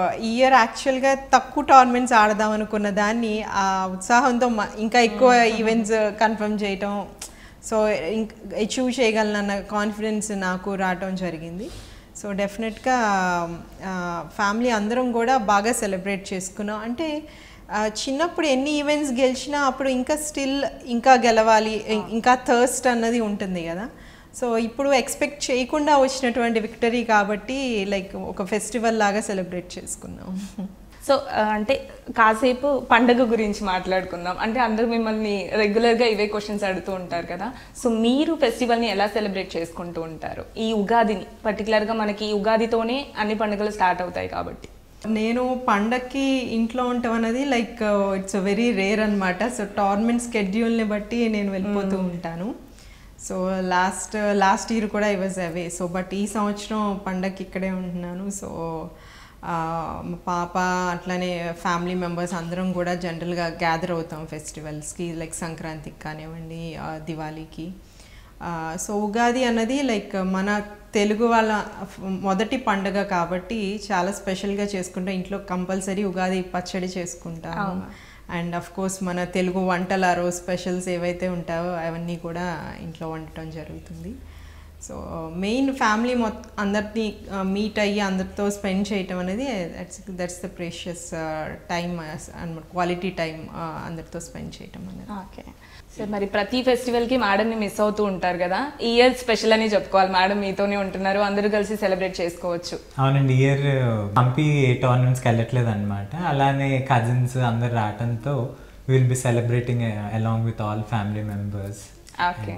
ఈ ఇయర్ యాక్చువల్గా తక్కువ టోర్నమెంట్స్ ఆడదాం అనుకున్న దాన్ని ఆ ఉత్సాహంతో ఇంకా ఎక్కువ ఈవెంట్స్ కన్ఫర్మ్ చేయటం, సో అచీవ్ చేయగలనన్న కాన్ఫిడెన్స్ నాకు రావటం జరిగింది. సో డెఫినెట్గా ఫ్యామిలీ అందరం కూడా బాగా సెలబ్రేట్ చేసుకున్నాం. అంటే చిన్నప్పుడు ఎన్ని ఈవెంట్స్ గెలిచినా అప్పుడు ఇంకా స్టిల్ ఇంకా గెలవాలి, ఇంకా థర్స్ట్ అన్నది ఉంటుంది కదా. సో ఇప్పుడు ఎక్స్పెక్ట్ చేయకుండా వచ్చినటువంటి విక్టరీ కాబట్టి లైక్ ఒక ఫెస్టివల్ లాగా సెలబ్రేట్ చేసుకున్నాం. సో అంటే కాసేపు పండగ గురించి మాట్లాడుకుందాం. అంటే అందరూ మిమ్మల్ని రెగ్యులర్గా ఇవే క్వశ్చన్స్ అడుగుతూ ఉంటారు కదా. సో మీరు ఫెస్టివల్ని ఎలా సెలబ్రేట్ చేసుకుంటూ ఉంటారు? ఈ ఉగాదిని పర్టికులర్గా మనకి ఈ ఉగాదితోనే అన్ని పండుగలు స్టార్ట్ అవుతాయి కాబట్టి. నేను పండగకి ఇంట్లో ఉంటాం అనేది లైక్ ఇట్స్ వెరీ రేర్ అనమాట. సో టోర్నమెంట్ స్కెడ్యూల్ని బట్టి నేను వెళ్ళిపోతూ ఉంటాను. సో లాస్ట్ ఇయర్ కూడా I was away. So but ఈ సంవత్సరం పండగకి ఇక్కడే ఉంటున్నాను. సో మా పాప అట్లానే ఫ్యామిలీ మెంబర్స్ అందరం కూడా జనరల్గా గ్యాదర్ అవుతాం ఫెస్టివల్స్కి, లైక్ సంక్రాంతికి కానివ్వండి, దివాళీకి. సో ఉగాది అన్నది లైక్ మన తెలుగు వాళ్ళ మొదటి పండుగ కాబట్టి చాలా స్పెషల్గా చేసుకుంటాం. ఇంట్లో కంపల్సరీ ఉగాది పచ్చడి చేసుకుంటాము. అండ్ అఫ్ కోర్స్ మన తెలుగు వంటలు ఆ రోజు స్పెషల్స్ ఏవైతే ఉంటాయో అవన్నీ కూడా ఇంట్లో వండటం జరుగుతుంది. సో మెయిన్ ఫ్యామిలీ అందరినీ మీట్ అయ్యి అందరితో స్పెండ్ చేయటం అనేది that's the precious time and quality time అందరితో స్పెండ్ చేయటం అనేది. ఓకే సార్, మరి ప్రతి ఫెస్టివల్కి మేడంని మిస్ అవుతూ ఉంటారు కదా. ఈ ఇయర్ స్పెషల్ అని చెప్పుకోవాలి, మేడం మీతోనే ఉంటున్నారు, అందరూ కలిసి సెలబ్రేట్ చేసుకోవచ్చు. అవునండి, ఇయర్ పంపి ఏ టోర్నమెంట్స్కి వెళ్ళట్లేదు అనమాట. అలానే కజిన్స్ అందరు రావడంతో will be celebrating along with all family members. Okay,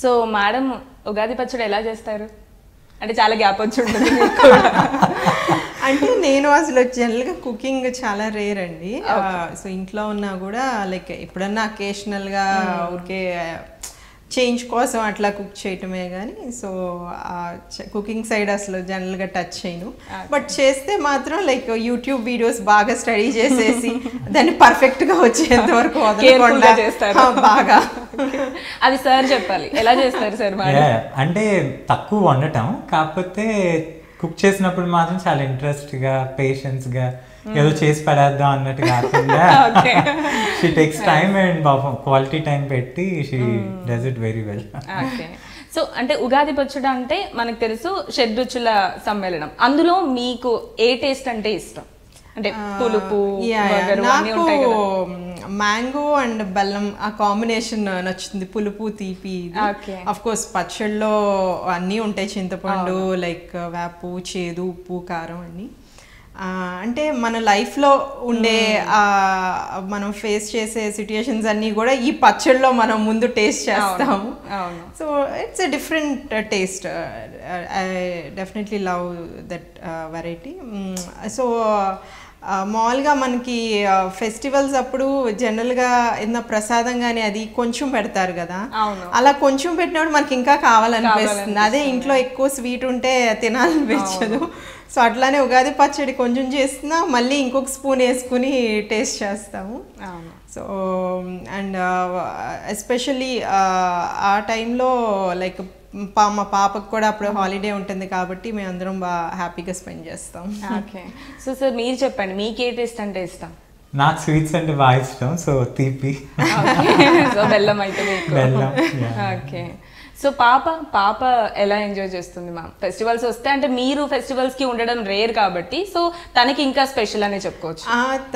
so madam Ugadi పచ్చడి ఎలా చేస్తారు? అంటే చాలా గ్యాప్ వచ్చి ఉంటుంది మీకు. అంటే నేను అసలు జనరల్గా కుకింగ్ చాలా రేర్ అండి. సో ఇంట్లో ఉన్నా కూడా లైక్ ఎప్పుడన్నా అకేషనల్గా ఊరికే చేంజ్ కోసం అట్లా కుక్ చేయటమే కానీ సో కుకింగ్ సైడ్ అసలు జనరల్గా టచ్ చేయను. బట్ చేస్తే మాత్రం లైక్ యూట్యూబ్ వీడియోస్ బాగా స్టడీ చేసేసి దాన్ని పర్ఫెక్ట్గా వచ్చేంత వరకు చేస్తారు బాగా. అది సార్ చెప్పాలి, ఎలా చేస్తారు సార్? అంటే తక్కువ వండటం, కాకపోతే కుక్ చేసినప్పుడు మాత్రం చాలా ఇంట్రెస్ట్గా పేషెన్స్గా ఏదో చేసి పడేద్దాం అన్నట్టు కాకుండా she takes time and quality time పెట్టి she does it very well. So అంటే ఉగాది పచ్చడి అంటే మనకు తెలుసు షడ్రుచుల సమ్మేళనం. అందులో మీకు ఏ టేస్ట్ అంటే ఇష్టం? అంటే పులుపు, నాకు మ్యాంగో అండ్ బెల్లం ఆ కాంబినేషన్ నచ్చుతుంది. పులుపు తీపి. అఫ్ కోర్స్ పచ్చళ్ళలో అన్నీ ఉంటాయి, చింతపండు, లైక్ వేపు, చేదు, ఉప్పు, కారం అన్నీ. అంటే మన లైఫ్లో ఉండే మనం ఫేస్ చేసే సిట్యుయేషన్స్ అన్నీ కూడా ఈ పచ్చళ్ళలో మనం ముందు టేస్ట్ చేస్తాము. So it's a different taste. I definitely love that variety. So మామూలుగా మనకి ఫెస్టివల్స్ అప్పుడు జనరల్గా ఏదైనా ప్రసాదం కానీ అది కొంచెం పెడతారు కదా, అలా కొంచెం పెట్టినప్పుడు మనకి ఇంకా కావాలనిపిస్తుంది. అదే ఇంట్లో ఎక్కువ స్వీట్ ఉంటే తినాలనిపించదు. సో అట్లానే ఉగాది పచ్చడి కొంచెం చేస్తున్నా మళ్ళీ ఇంకొక స్పూన్ వేసుకుని టేస్ట్ చేస్తాము. సో అండ్ ఎస్పెషల్లీ ఆ టైంలో లైక్ మా పాపకు కూడా అప్పుడు హాలిడే ఉంటుంది కాబట్టి మేము అందరం బాగా హ్యాపీగా స్పెండ్ చేస్తాం. ఓకే, సో సార్ మీరు చెప్పండి, మీకు ఏ టేస్ట్ అంటే ఇష్టం? నాకు స్వీట్స్ అంటే బాగా ఇష్టం. సో తీపి, సో బెల్లం అయితే బెల్లం. ఓకే, సో పాప ఎలా ఎంజాయ్ చేస్తుంది మ్యామ్ ఫెస్టివల్స్ వస్తే? అంటే మీరు ఫెస్టివల్స్కి ఉండడం రేర్ కాబట్టి సో తనకి ఇంకా స్పెషల్ అనే చెప్పుకోవచ్చు.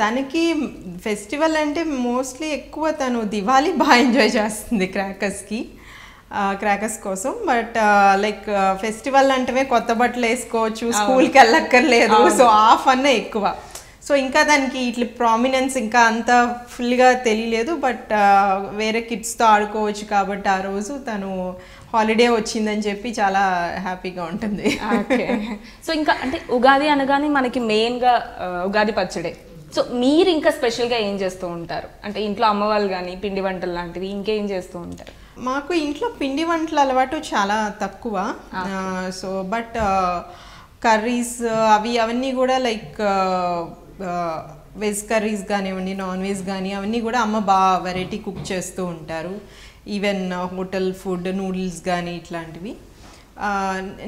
తనకి ఫెస్టివల్ అంటే మోస్ట్లీ ఎక్కువ తను దివాళీ బాగా ఎంజాయ్ చేస్తుంది క్రాకర్స్ కోసం. బట్ లైక్ ఫెస్టివల్ అంటే కొత్త బట్టలు వేసుకోవచ్చు, స్కూల్కి వెళ్ళక్కర్లేదు. సో ఆ ఫన్ ఎక్కువ. సో ఇంకా దానికి ఇట్లా ప్రామినెన్స్ ఇంకా అంత ఫుల్గా తెలియలేదు. బట్ వేరే కిడ్స్తో ఆడుకోవచ్చు కాబట్టి ఆ రోజు తను హాలిడే వచ్చిందని చెప్పి చాలా హ్యాపీగా ఉంటుంది. ఓకే, సో ఇంకా అంటే ఉగాది అనగానే మనకి మెయిన్గా ఉగాది పచ్చడే. సో మీరు ఇంకా స్పెషల్గా ఏం చేస్తూ ఉంటారు? అంటే ఇంట్లో అమ్మవాళ్ళు కానీ పిండి వంటలు లాంటివి ఇంకేం చేస్తూ ఉంటారు? మాకు ఇంట్లో పిండి వంటల అలవాటు చాలా తక్కువ. సో బట్ కర్రీస్ అవన్నీ కూడా లైక్ వెజ్ కర్రీస్ కానివ్వండి, నాన్ వెజ్ కానీ అవన్నీ కూడా అమ్మ బాగా వెరైటీ కుక్ చేస్తూ ఉంటారు. ఈవెన్ హోటల్ ఫుడ్, నూడిల్స్ కానీ ఇట్లాంటివి.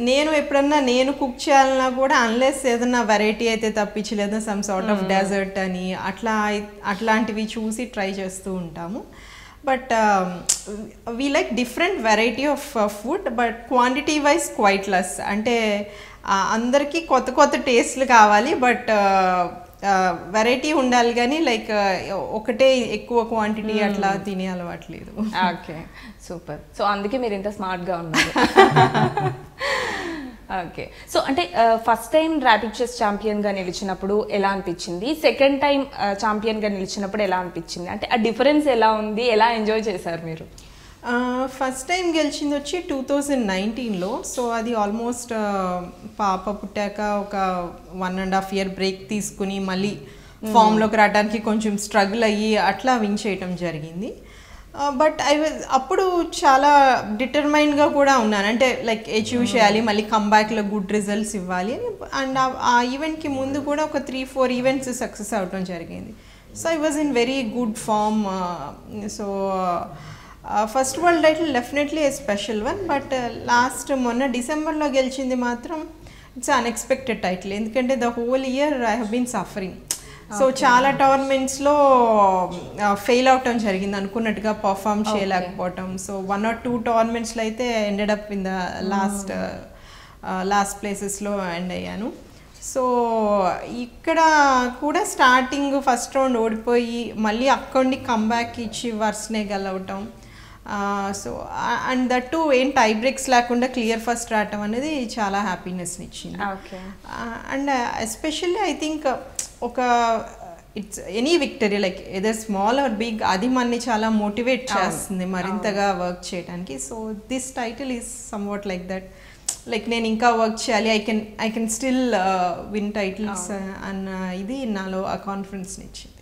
నేను ఎప్పుడన్నా నేను కుక్ చేయాలన్నా కూడా అన్లెస్ ఏదన్నా వెరైటీ అయితే తప్పించి లేదా సమ్ సార్ట్ ఆఫ్ డెజర్ట్ అని అట్లాంటివి చూసి ట్రై చేస్తూ ఉంటాము. But we like different variety of food, but quantity wise quite less. అంటే అందరికీ కొత్త కొత్త టేస్ట్లు కావాలి, బట్ వెరైటీ ఉండాలి కానీ లైక్ ఒకటే ఎక్కువ క్వాంటిటీ అట్లా తినే అలవాట్లేదు. Okay, super. సో అందుకే మీరు ఇంత స్మార్ట్గా ఉన్నారు. ఓకే, సో అంటే ఫస్ట్ టైం ర్యాపిడ్ చెస్ ఛాంపియన్గా నిలిచినప్పుడు ఎలా అనిపించింది, సెకండ్ టైం ఛాంపియన్గా నిలిచినప్పుడు ఎలా అనిపించింది, అంటే ఆ డిఫరెన్స్ ఎలా ఉంది, ఎలా ఎంజాయ్ చేశారు మీరు? ఫస్ట్ టైం గెలిచింది వచ్చి 2019లో. సో అది ఆల్మోస్ట్ పాప పుట్టాక ఒక 1.5 year బ్రేక్ తీసుకుని మళ్ళీ ఫామ్లోకి రావడానికి కొంచెం స్ట్రగుల్ అయ్యి అట్లా విన్ చేయటం జరిగింది. బట్ అప్పుడు చాలా డిటర్మైన్డ్గా కూడా ఉన్నాను, అంటే లైక్ అచీవ్ చేయాలి, మళ్ళీ కంబ్యాక్లో గుడ్ రిజల్ట్స్ ఇవ్వాలి అని. అండ్ ఆ ఈవెంట్కి ముందు కూడా ఒక 3-4 ఈవెంట్స్ సక్సెస్ అవడం జరిగింది. So I was in very good form. So first world title definitely a special one, but last మొన్న డిసెంబర్లో గెలిచింది మాత్రం ఇట్స్ అన్ఎక్స్పెక్టెడ్ టైటిల్. ఎందుకంటే the whole year I have been suffering. So చాలా టోర్నమెంట్స్లో ఫెయిల్ అవటం జరిగింది, అనుకున్నట్టుగా పర్ఫామ్ చేయలేకపోవటం. సో 1 or 2 టోర్నమెంట్స్లో అయితే ended up in the last ప్లేసెస్లో ఎండ్ అయ్యాను. సో ఇక్కడ కూడా స్టార్టింగ్ ఫస్ట్ రౌండ్ ఓడిపోయి మళ్ళీ అక్కడి కంబ్యాక్ ఇచ్చి వర్స్నే గెలవటం. సో అండ్ దట్ టు ఏం టై బ్రేక్స్ లేకుండా క్లియర్ ఫస్ట్ రావటం అనేది చాలా హ్యాపీనెస్ని ఇచ్చింది. అండ్ ఎస్పెషల్లీ ఐ థింక్ ఒక it's any victory like either small or big, అది మనని చాలా మోటివేట్ చేస్తుంది మరింతగా వర్క్ చేయడానికి. So this title is somewhat like that, like నేను ఇంకా వర్క్ చేయాలి, I can still win titles అన్న ఇది నాలో ఆ కాన్ఫిడెన్స్ని ఇచ్చింది.